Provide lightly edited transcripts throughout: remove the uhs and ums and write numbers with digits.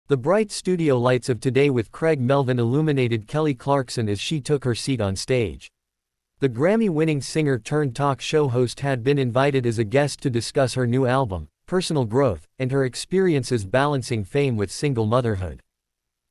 The bright studio lights of Today with Craig Melvin illuminated Kelly Clarkson as she took her seat on stage. The Grammy-winning singer-turned-talk show host had been invited as a guest to discuss her new album, personal growth, and her experiences balancing fame with single motherhood.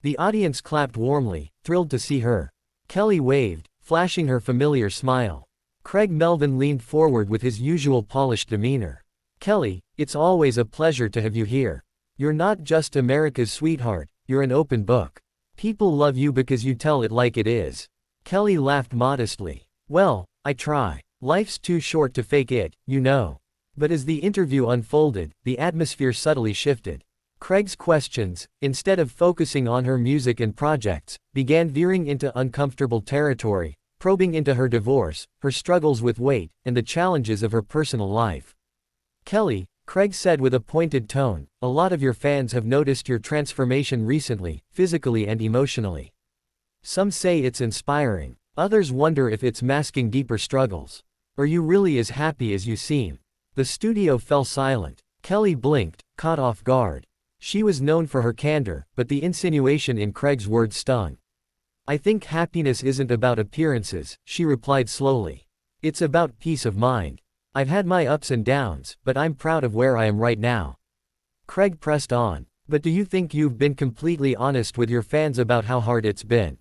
The audience clapped warmly, thrilled to see her. Kelly waved, flashing her familiar smile. Craig Melvin leaned forward with his usual polished demeanor. "Kelly, it's always a pleasure to have you here. You're not just America's sweetheart, you're an open book. People love you because you tell it like it is." Kelly laughed modestly. "Well, I try. Life's too short to fake it, you know." But as the interview unfolded, the atmosphere subtly shifted. Craig's questions, instead of focusing on her music and projects, began veering into uncomfortable territory, probing into her divorce, her struggles with weight, and the challenges of her personal life. "Kelly," Craig said with a pointed tone, "a lot of your fans have noticed your transformation recently, physically and emotionally. Some say it's inspiring. Others wonder if it's masking deeper struggles. Are you really as happy as you seem?" The studio fell silent. Kelly blinked, caught off guard. She was known for her candor, but the insinuation in Craig's words stung. "I think happiness isn't about appearances," she replied slowly. "It's about peace of mind. I've had my ups and downs, but I'm proud of where I am right now." Craig pressed on. "But do you think you've been completely honest with your fans about how hard it's been?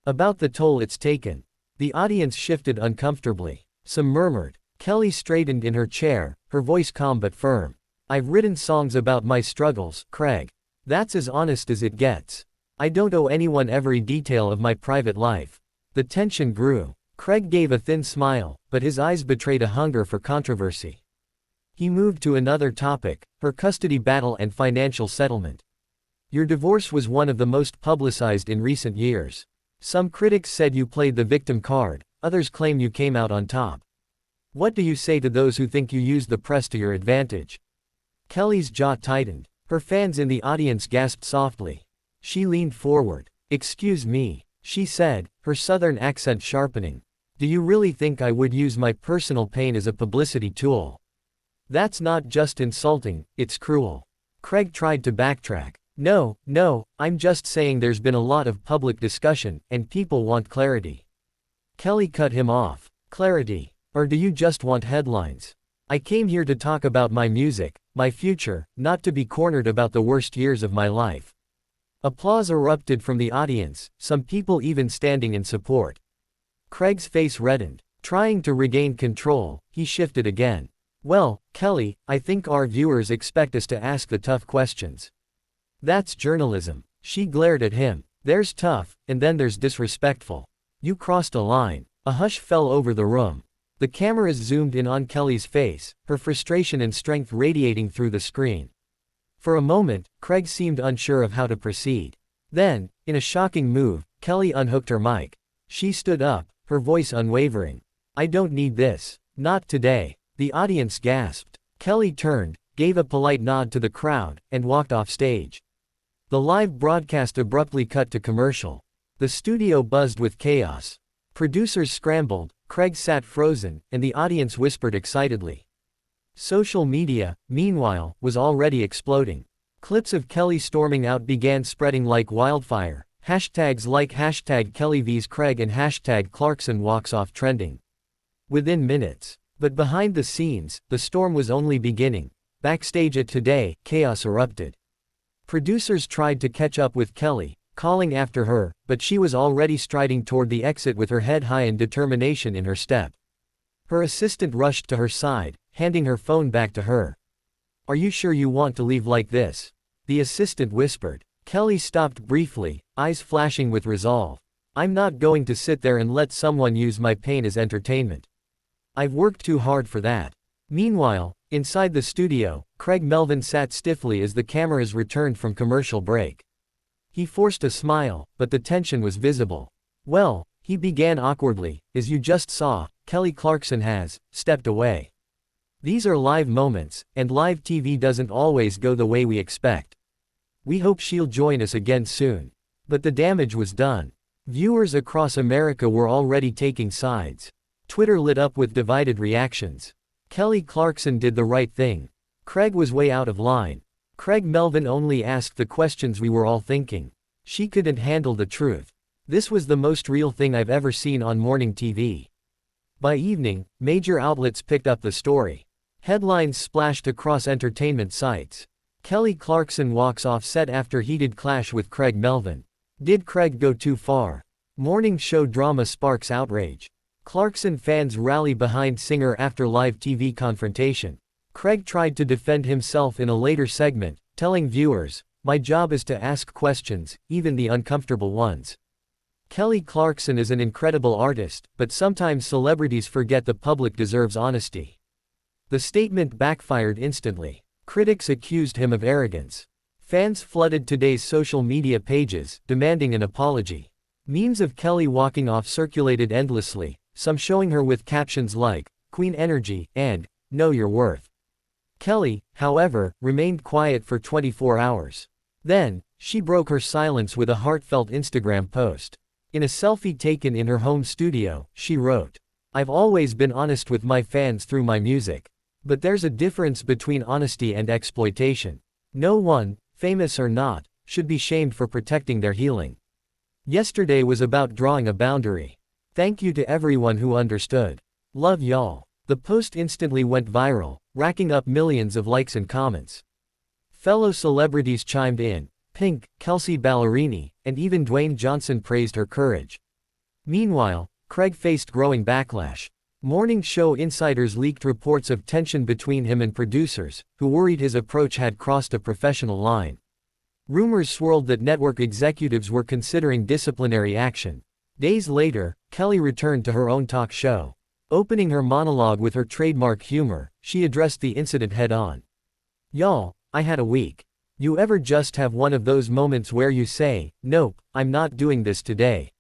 About the toll it's taken?" The audience shifted uncomfortably. Some murmured. Kelly straightened in her chair, her voice calm but firm. "I've written songs about my struggles, Craig. That's as honest as it gets. I don't owe anyone every detail of my private life." The tension grew. Craig gave a thin smile, but his eyes betrayed a hunger for controversy. He moved to another topic, her custody battle and financial settlement. "Your divorce was one of the most publicized in recent years. Some critics said you played the victim card, others claim you came out on top. What do you say to those who think you used the press to your advantage?" Kelly's jaw tightened. Her fans in the audience gasped softly. She leaned forward. "Excuse me," she said, her southern accent sharpening. "Do you really think I would use my personal pain as a publicity tool? That's not just insulting, it's cruel." Craig tried to backtrack. No, I'm just saying there's been a lot of public discussion, and people want clarity." Kelly cut him off. "Clarity? Or do you just want headlines? I came here to talk about my music, my future, not to be cornered about the worst years of my life." Applause erupted from the audience, some people even standing in support. Craig's face reddened. Trying to regain control, he shifted again. "Well, Kelly, I think our viewers expect us to ask the tough questions." "That's journalism." She glared at him. "There's tough, and then there's disrespectful. You crossed a line." A hush fell over the room. The cameras zoomed in on Kelly's face, her frustration and strength radiating through the screen. For a moment, Craig seemed unsure of how to proceed. Then, in a shocking move, Kelly unhooked her mic. She stood up, her voice unwavering. "I don't need this. Not today." The audience gasped. Kelly turned, gave a polite nod to the crowd, and walked off stage. The live broadcast abruptly cut to commercial. The studio buzzed with chaos. Producers scrambled, Craig sat frozen, and the audience whispered excitedly. Social media, meanwhile, was already exploding. Clips of Kelly storming out began spreading like wildfire, hashtags like #KellyVsCraig and #ClarksonWalksOff trending within minutes. But behind the scenes, the storm was only beginning. Backstage at Today, chaos erupted. Producers tried to catch up with Kelly, calling after her, but she was already striding toward the exit with her head high and determination in her step. Her assistant rushed to her side, handing her phone back to her. "Are you sure you want to leave like this?" the assistant whispered. Kelly stopped briefly, eyes flashing with resolve. "I'm not going to sit there and let someone use my pain as entertainment. I've worked too hard for that." Meanwhile, inside the studio, Craig Melvin sat stiffly as the cameras returned from commercial break. He forced a smile, but the tension was visible. "Well," he began awkwardly, "as you just saw, Kelly Clarkson has stepped away. These are live moments, and live TV doesn't always go the way we expect. We hope she'll join us again soon." But the damage was done. Viewers across America were already taking sides. Twitter lit up with divided reactions. Kelly Clarkson did the right thing. Craig was way out of line. Craig Melvin only asked the questions we were all thinking. She couldn't handle the truth. This was the most real thing I've ever seen on morning TV. By evening, major outlets picked up the story. Headlines splashed across entertainment sites. Kelly Clarkson walks off set after heated clash with Craig Melvin. Did Craig go too far? Morning show drama sparks outrage. Clarkson fans rally behind singer after live TV confrontation. Craig tried to defend himself in a later segment, telling viewers, "My job is to ask questions, even the uncomfortable ones." Kelly Clarkson is an incredible artist, but sometimes celebrities forget the public deserves honesty. The statement backfired instantly. Critics accused him of arrogance. Fans flooded today's social media pages, demanding an apology. Memes of Kelly walking off circulated endlessly, some showing her with captions like, "Queen Energy," and, "Know Your Worth." Kelly, however, remained quiet for 24 hours. Then, she broke her silence with a heartfelt Instagram post. In a selfie taken in her home studio, she wrote, "I've always been honest with my fans through my music. But there's a difference between honesty and exploitation. No one, famous or not, should be shamed for protecting their healing. Yesterday was about drawing a boundary. Thank you to everyone who understood. Love y'all." The post instantly went viral, racking up millions of likes and comments. Fellow celebrities chimed in. Pink, Kelsey Ballerini, and even Dwayne Johnson praised her courage. Meanwhile, Craig faced growing backlash. Morning show insiders leaked reports of tension between him and producers, who worried his approach had crossed a professional line. Rumors swirled that network executives were considering disciplinary action. Days later, Kelly returned to her own talk show. Opening her monologue with her trademark humor, she addressed the incident head-on. "Y'all, I had a week. You ever just have one of those moments where you say, 'Nope, I'm not doing this today'?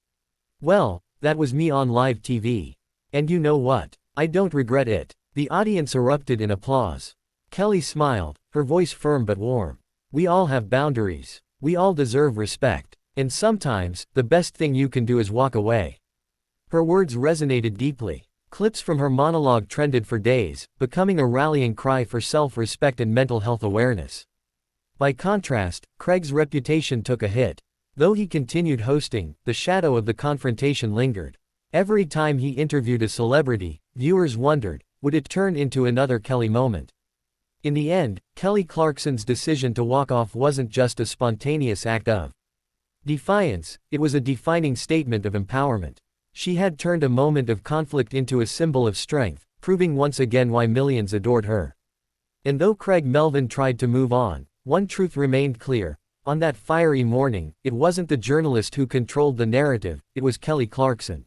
Well, that was me on live TV. And you know what? I don't regret it." The audience erupted in applause. Kelly smiled, her voice firm but warm. "We all have boundaries. We all deserve respect. And sometimes, the best thing you can do is walk away." Her words resonated deeply. Clips from her monologue trended for days, becoming a rallying cry for self-respect and mental health awareness. By contrast, Craig's reputation took a hit. Though he continued hosting, the shadow of the confrontation lingered. Every time he interviewed a celebrity, viewers wondered, would it turn into another Kelly moment? In the end, Kelly Clarkson's decision to walk off wasn't just a spontaneous act of defiance, it was a defining statement of empowerment. She had turned a moment of conflict into a symbol of strength, proving once again why millions adored her. And though Craig Melvin tried to move on, one truth remained clear. On that fiery morning, it wasn't the journalist who controlled the narrative, it was Kelly Clarkson.